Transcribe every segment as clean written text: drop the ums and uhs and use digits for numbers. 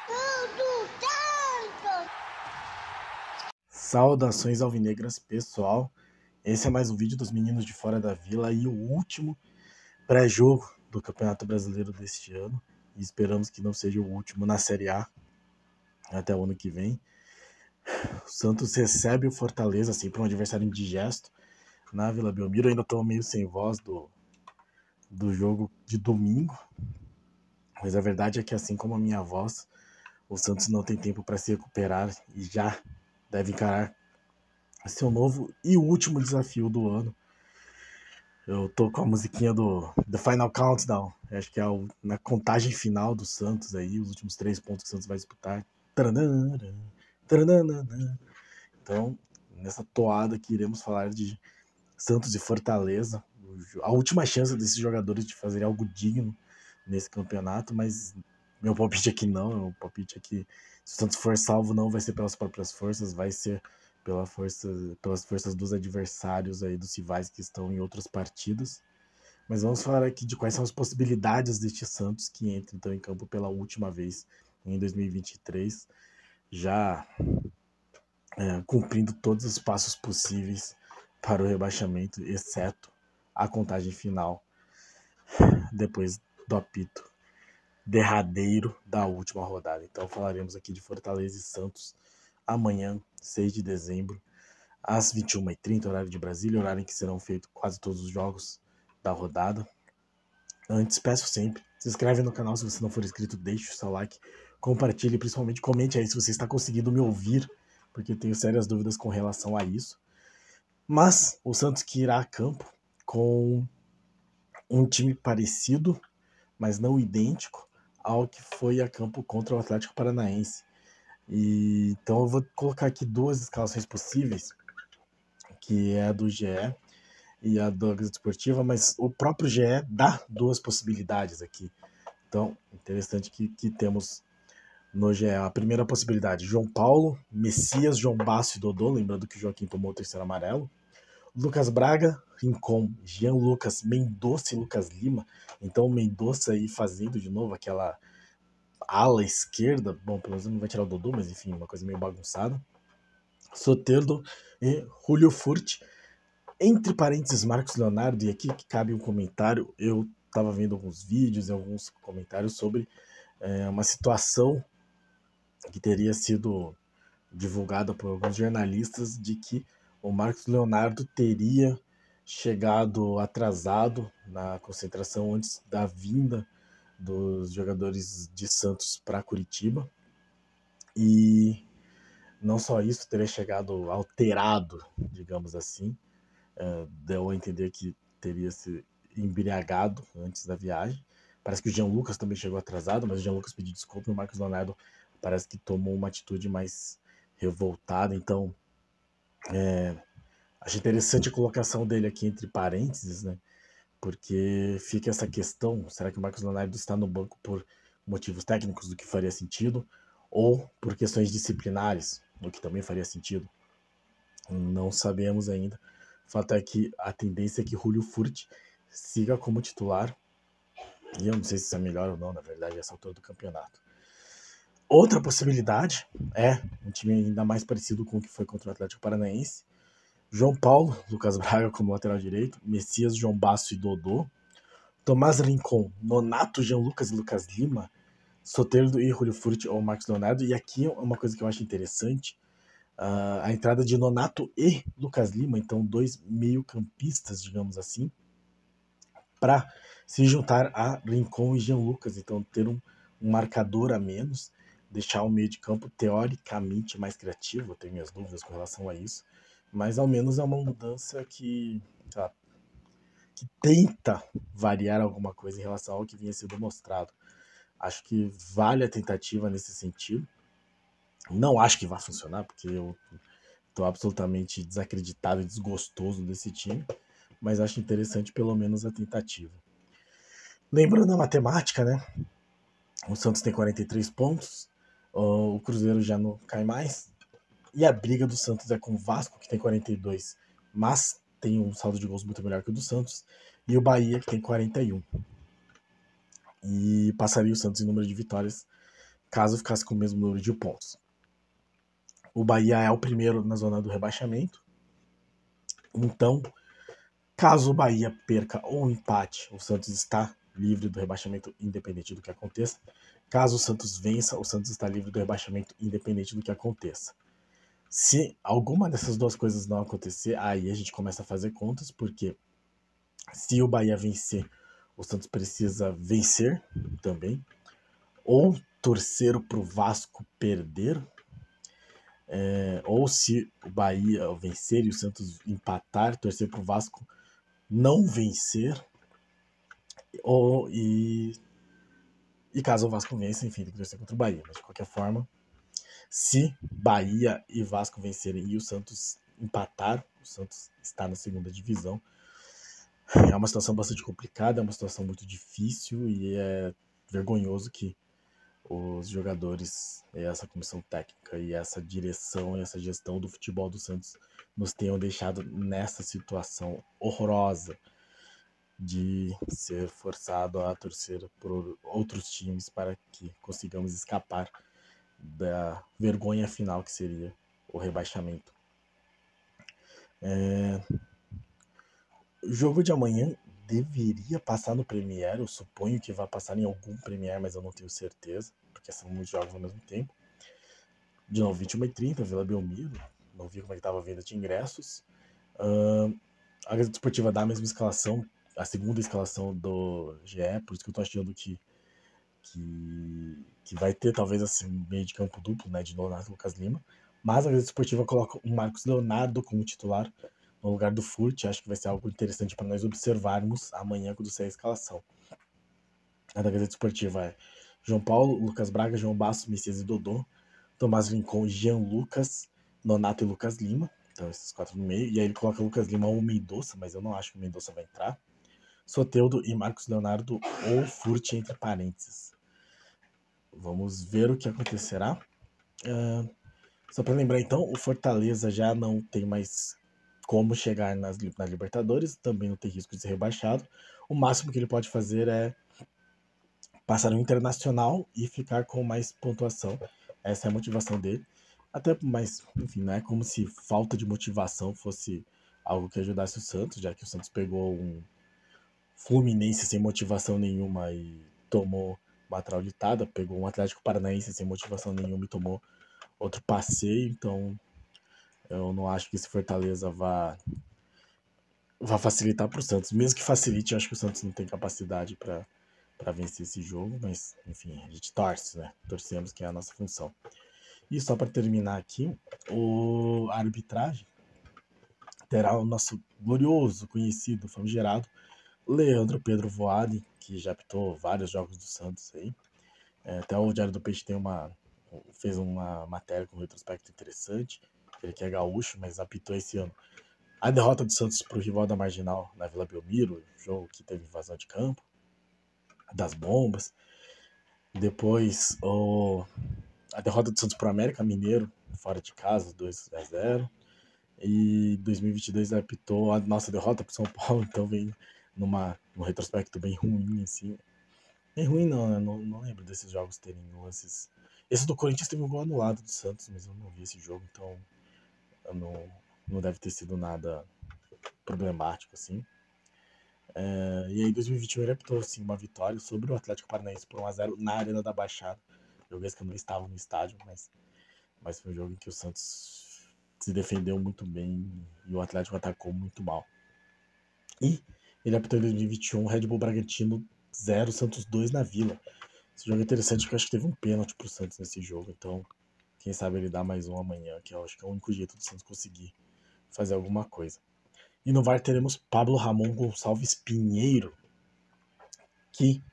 Tudo tanto! Saudações alvinegras, pessoal. Esse é mais um vídeo dos meninos de Fora da Vila e o último pré-jogo do Campeonato Brasileiro deste ano. E esperamos que não seja o último na Série A até o ano que vem. O Santos recebe o Fortaleza, assim, para um adversário indigesto na Vila Belmiro. Eu ainda estou meio sem voz do jogo de domingo. Mas a verdade é que, assim como a minha voz, o Santos não tem tempo para se recuperar e já deve encarar seu novo e último desafio do ano. Eu tô com a musiquinha do The Final Countdown. Acho que é na contagem final do Santos aí, os últimos 3 pontos que o Santos vai disputar. Taranana, taranana. Então, nessa toada que iremos falar de Santos e Fortaleza, a última chance desses jogadores de fazerem algo digno nesse campeonato, mas meu palpite é que não. Meu palpite é que se o Santos for salvo, não vai ser pelas próprias forças, vai ser pelas forças dos adversários aí, dos rivais que estão em outras partidas. Mas vamos falar aqui de quais são as possibilidades deste Santos que entra então em campo pela última vez em 2023, já cumprindo todos os passos possíveis para o rebaixamento, exceto a contagem final depois do apito derradeiro da última rodada. Então falaremos aqui de Fortaleza e Santos amanhã, 6 de dezembro, às 21h30, horário de Brasília, horário em que serão feitos quase todos os jogos da rodada. Antes, peço sempre, se inscreve no canal se você não for inscrito, deixe o seu like, compartilhe, principalmente comente aí se você está conseguindo me ouvir, porque tenho sérias dúvidas com relação a isso. Mas o Santos que irá a campo com um time parecido, mas não idêntico ao que foi a campo contra o Atlético Paranaense. Então eu vou colocar aqui duas escalações possíveis, que é a do GE e a da Gazeta Esportiva, mas o próprio GE dá duas possibilidades aqui. Então, interessante que temos no GE a primeira possibilidade: João Paulo, Messias, João Basso e Dodô, lembrando que o Joaquim tomou o terceiro amarelo. Lucas Braga, Rincon, Jean Lucas, Mendonça e Lucas Lima. Então o Mendonça aí fazendo de novo aquela ala esquerda. Bom, pelo menos não vai tirar o Dodô, mas enfim, uma coisa meio bagunçada. Soteldo e Julio Furt. Entre parênteses, Marcos Leonardo, e aqui que cabe um comentário. Eu estava vendo alguns vídeos e alguns comentários sobre uma situação que teria sido divulgada por alguns jornalistas de que o Marcos Leonardo teria chegado atrasado na concentração antes da vinda dos jogadores de Santos para Curitiba. E não só isso, teria chegado alterado, digamos assim. Deu a entender que teria se embriagado antes da viagem. Parece que o Jean Lucas também chegou atrasado, mas o Jean Lucas pediu desculpa e o Marcos Leonardo parece que tomou uma atitude mais revoltada. Então, acho interessante a colocação dele aqui entre parênteses, né? Porque fica essa questão: será que o Marcos Leonardo está no banco por motivos técnicos, do que faria sentido, ou por questões disciplinares, o que também faria sentido? Não sabemos ainda. O fato é que a tendência é que Julio Furt siga como titular, e eu não sei se isso é melhor ou não, na verdade, essa altura do campeonato. Outra possibilidade é um time ainda mais parecido com o que foi contra o Atlético Paranaense: João Paulo, Lucas Braga como lateral direito, Messias, João Basso e Dodô, Tomás Rincon, Nonato, Jean Lucas e Lucas Lima, Soteldo e Julio Furt ou Marcos Leonardo. E aqui é uma coisa que eu acho interessante: a entrada de Nonato e Lucas Lima, então dois meio-campistas, digamos assim, para se juntar a Rincon e Jean Lucas, então ter um marcador a menos, deixar o meio de campo teoricamente mais criativo. Eu tenho minhas dúvidas com relação a isso, mas ao menos é uma mudança que tenta variar alguma coisa em relação ao que vinha sendo mostrado. Acho que vale a tentativa nesse sentido. Não acho que vai funcionar, porque eu estou absolutamente desacreditado e desgostoso desse time, mas acho interessante pelo menos a tentativa. Lembrando a matemática, né? O Santos tem 43 pontos, o Cruzeiro já não cai mais, e a briga do Santos é com o Vasco, que tem 42, mas tem um saldo de gols muito melhor que o do Santos, e o Bahia, que tem 41. E passaria o Santos em número de vitórias caso ficasse com o mesmo número de pontos. O Bahia é o primeiro na zona do rebaixamento. Então, caso o Bahia perca ou empate, o Santos está livre do rebaixamento independente do que aconteça. Caso o Santos vença, o Santos está livre do rebaixamento independente do que aconteça. Se alguma dessas duas coisas não acontecer, aí a gente começa a fazer contas, porque se o Bahia vencer, o Santos precisa vencer também, ou torcer para o Vasco perder, ou se o Bahia vencer e o Santos empatar, torcer para o Vasco não vencer, e caso o Vasco vença, enfim, tem que torcer contra o Bahia. Mas de qualquer forma, se Bahia e Vasco vencerem e o Santos empatar, o Santos está na segunda divisão. É uma situação bastante complicada, é uma situação muito difícil e é vergonhoso que os jogadores, essa comissão técnica e essa direção e essa gestão do futebol do Santos nos tenham deixado nessa situação horrorosa de ser forçado a torcer por outros times para que consigamos escapar da vergonha final que seria o rebaixamento. O jogo de amanhã deveria passar no Premiere, eu suponho que vai passar em algum Premiere, mas eu não tenho certeza, porque são muitos jogos ao mesmo tempo. De novo, 21h30, Vila Belmiro, não vi como é que estava a venda de ingressos. A Gazeta Esportiva dá a mesma escalação, a segunda escalação do GE, por isso que eu tô achando que vai ter talvez assim meio de campo duplo, né, de Leonardo e Lucas Lima, mas a Gazeta Esportiva coloca o Marcos Leonardo como titular no lugar do Furt. Acho que vai ser algo interessante para nós observarmos amanhã quando sair a escalação. A da Gazeta Esportiva é João Paulo, Lucas Braga, João Basso, Messias e Dodô, Tomás Rincon, Jean Lucas, Nonato e Lucas Lima. Então esses quatro no meio. E aí ele coloca Lucas Lima ou Mendonça, mas eu não acho que o Mendonça vai entrar. Soteldo e Marcos Leonardo ou Furt entre parênteses. Vamos ver o que acontecerá. Só para lembrar então, o Fortaleza já não tem mais como chegar na Libertadores, também não tem risco de ser rebaixado. O máximo que ele pode fazer é passar no Internacional e ficar com mais pontuação. Essa é a motivação dele. Até, mas, enfim, não é como se falta de motivação fosse algo que ajudasse o Santos, já que o Santos pegou um Fluminense sem motivação nenhuma e tomou uma traulitada, pegou um Atlético Paranaense sem motivação nenhuma e tomou outro passeio. Então eu não acho que esse Fortaleza vá facilitar para o Santos. Mesmo que facilite, eu acho que o Santos não tem capacidade para vencer esse jogo, mas enfim, a gente torce, né? Torcemos, que é a nossa função. E só para terminar aqui, a arbitragem terá o nosso glorioso, conhecido, famigerado Leandro Pedro Voaden, que já apitou vários jogos do Santos aí. Até o Diário do Peixe fez uma matéria com um retrospecto interessante. Ele que é gaúcho, mas apitou esse ano a derrota do Santos para o rival da Marginal na Vila Belmiro, jogo que teve invasão de campo, das bombas. Depois a derrota do Santos para o América Mineiro, fora de casa, 2-0. E 2022 apitou a nossa derrota para o São Paulo, então vem num retrospecto bem ruim, assim. Bem ruim não, né? Não lembro desses jogos terem lances. Esse do Corinthians teve um gol anulado do Santos, mas eu não vi esse jogo, então não deve ter sido nada problemático, assim. E aí, em 2021, ele apitou assim, uma vitória sobre o Atlético Paranaense por 1-0 na Arena da Baixada. Jogo esse que eu não estava no estádio, mas foi um jogo em que o Santos se defendeu muito bem e o Atlético atacou muito mal. E ele apitou em 2021 Red Bull Bragantino 0, Santos 2 na Vila. Esse jogo é interessante porque eu acho que teve um pênalti pro Santos nesse jogo, então quem sabe ele dá mais um amanhã, que eu acho que é o único jeito do Santos conseguir fazer alguma coisa. E no VAR teremos Pablo Ramon Gonçalves Pinheiro, que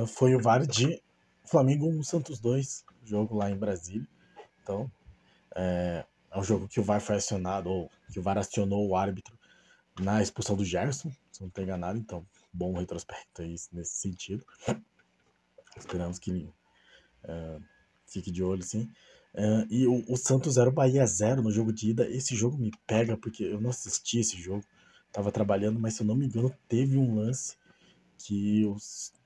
foi o VAR de Flamengo 1, Santos 2, jogo lá em Brasília. Então, é um jogo que o VAR foi acionado, ou que o VAR acionou o árbitro na expulsão do Gerson, se não estou enganado. Então, bom retrospecto aí nesse sentido. Esperamos que ele fique de olho, sim. E o Santos 0, Bahia 0 no jogo de ida. Esse jogo me pega porque eu não assisti esse jogo. Tava trabalhando, mas se eu não me engano, teve um lance que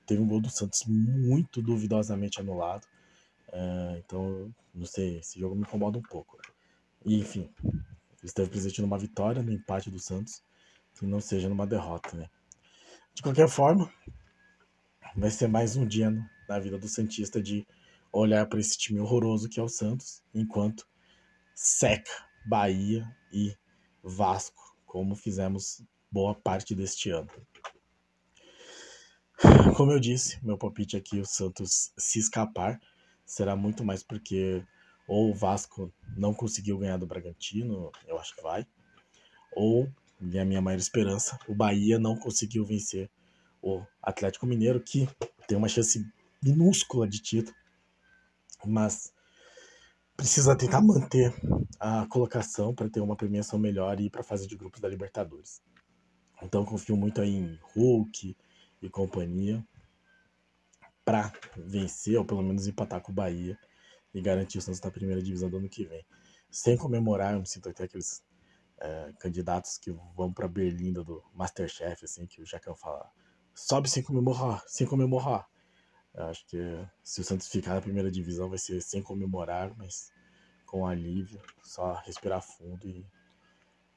teve um gol do Santos muito duvidosamente anulado. Então, não sei, esse jogo me incomoda um pouco. E, enfim, ele esteve presente numa vitória, no empate do Santos, que não seja numa derrota, né? De qualquer forma, vai ser mais um dia na vida do Santista de olhar para esse time horroroso que é o Santos, enquanto seca Bahia e Vasco, como fizemos boa parte deste ano. Como eu disse, meu palpite aqui, o Santos se escapar, será muito mais porque ou o Vasco não conseguiu ganhar do Bragantino, eu acho que vai, ou, e a minha maior esperança, o Bahia não conseguiu vencer o Atlético Mineiro, que tem uma chance minúscula de título, mas precisa tentar manter a colocação para ter uma premiação melhor e ir para a fase de grupos da Libertadores. Então confio muito aí em Hulk e companhia para vencer, ou pelo menos empatar com o Bahia e garantir o Santos na primeira divisão do ano que vem. Sem comemorar, eu me sinto até aqueles candidatos que vão para Berlinda do Masterchef, assim, que o Jacão fala, sobe sem comemorar, sem comemorar. Eu acho que se o Santos ficar na primeira divisão vai ser sem comemorar, mas com alívio, só respirar fundo e,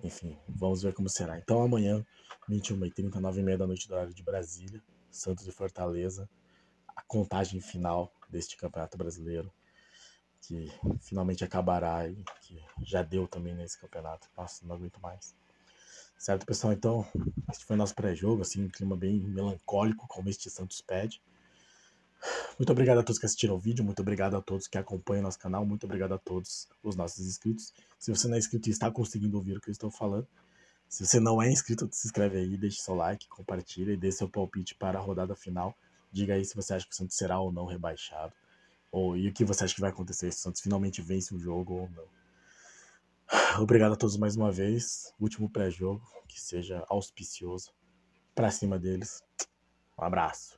enfim, vamos ver como será. Então amanhã, 21h30, 9h30 da noite do horário de Brasília, Santos e Fortaleza, a contagem final deste Campeonato Brasileiro, que finalmente acabará e que já deu também nesse campeonato. Nossa, não aguento mais. Certo, pessoal? Então, este foi nosso pré-jogo, assim, um clima bem melancólico, como este Santos pede. Muito obrigado a todos que assistiram o vídeo, muito obrigado a todos que acompanham nosso canal, muito obrigado a todos os nossos inscritos. Se você não é inscrito e está conseguindo ouvir o que eu estou falando, se você não é inscrito, se inscreve aí, deixe seu like, compartilha e dê seu palpite para a rodada final. Diga aí se você acha que o Santos será ou não rebaixado. E o que você acha que vai acontecer se o Santos finalmente vence o jogo ou não. Obrigado a todos mais uma vez. Último pré-jogo, que seja auspicioso. Pra cima deles. Um abraço.